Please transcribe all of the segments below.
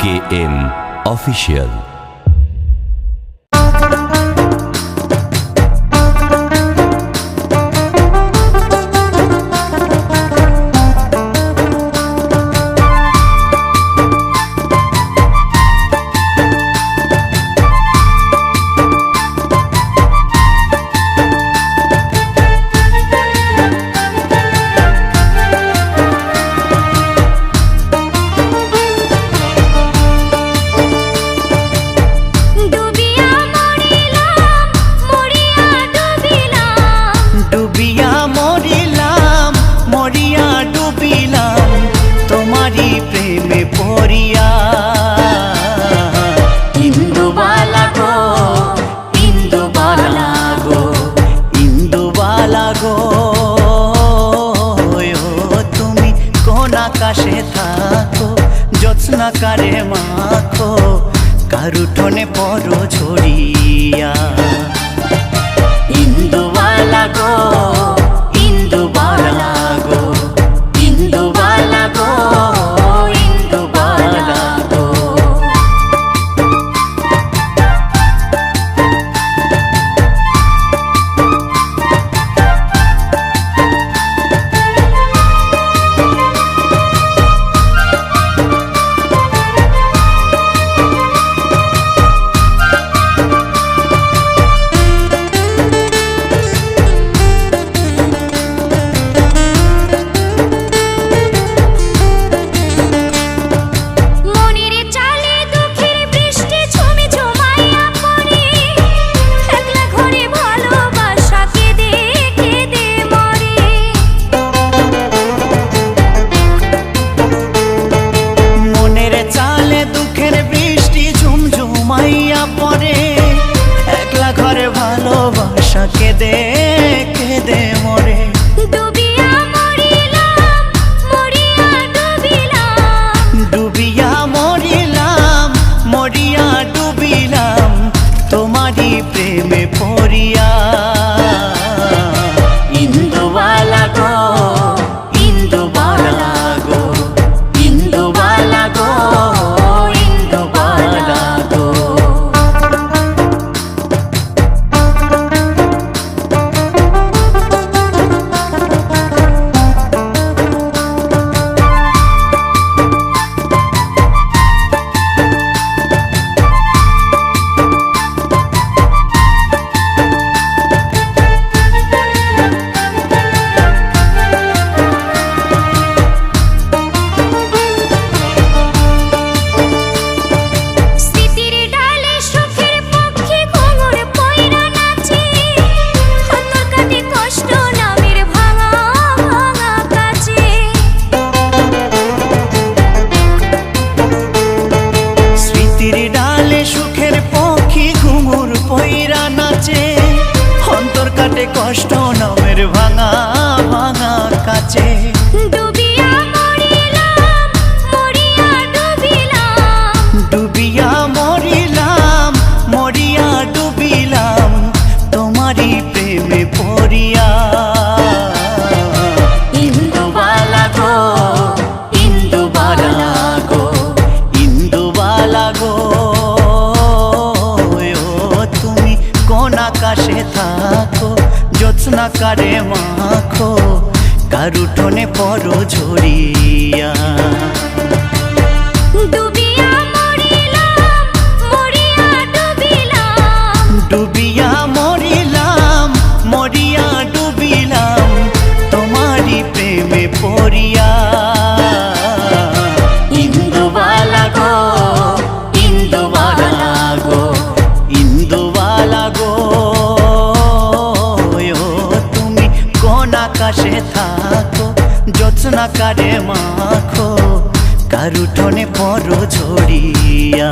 AKM Official। আকাশে থাকো জ্যোৎস্না কারে মাখো কারুঠনে পরো ঝরিয়া ইন্দুবালা গো ইন্দুবালা গো ইন্দুবালা গো ইন্দুবালা গো কেদে কেদে মরে ডুবিয়া মরিলাম মরিয়া ডুবিলাম ডুবিয়া মরিলাম মরিয়া ডুবিলাম তোমারই প্রেমে পড়িয়া ইন্দুবালা গো ইন্দুবালা গো ইন্দুবালা গো ইন্দুবালা গো কষ্ট নামের ভাঙা ভাঙা কাছে ডুবিয়া মরিলাম মরিয়া ডুবিলাম ডুবিয়া মরিলাম মরিয়া ডুবিলাম তোমারই প্রেমে পড়িয়া ইন্দুবালা গো ইন্দুবালা গো ইন্দুবালা গো তুমি কোন আকাশে থাকো জ্যোৎস্না কারে মাখো কারুঠনে পরো ঝরিয়া ডুবিয়া মরিলাম মরিয়া ডুবিলাম ডুবিয়া মরিলাম মরিয়া ডুবিলাম তোমারই প্রেমে পড়িয়া ইন্দুবালা গো ইন্দুবালা গো ইন্দুবালা গো আকাশে থাকো জ্যোৎস্না কারে মাখো কারুঠনে পরো ঝরিয়া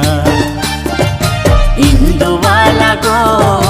ইন্দুবালা গো।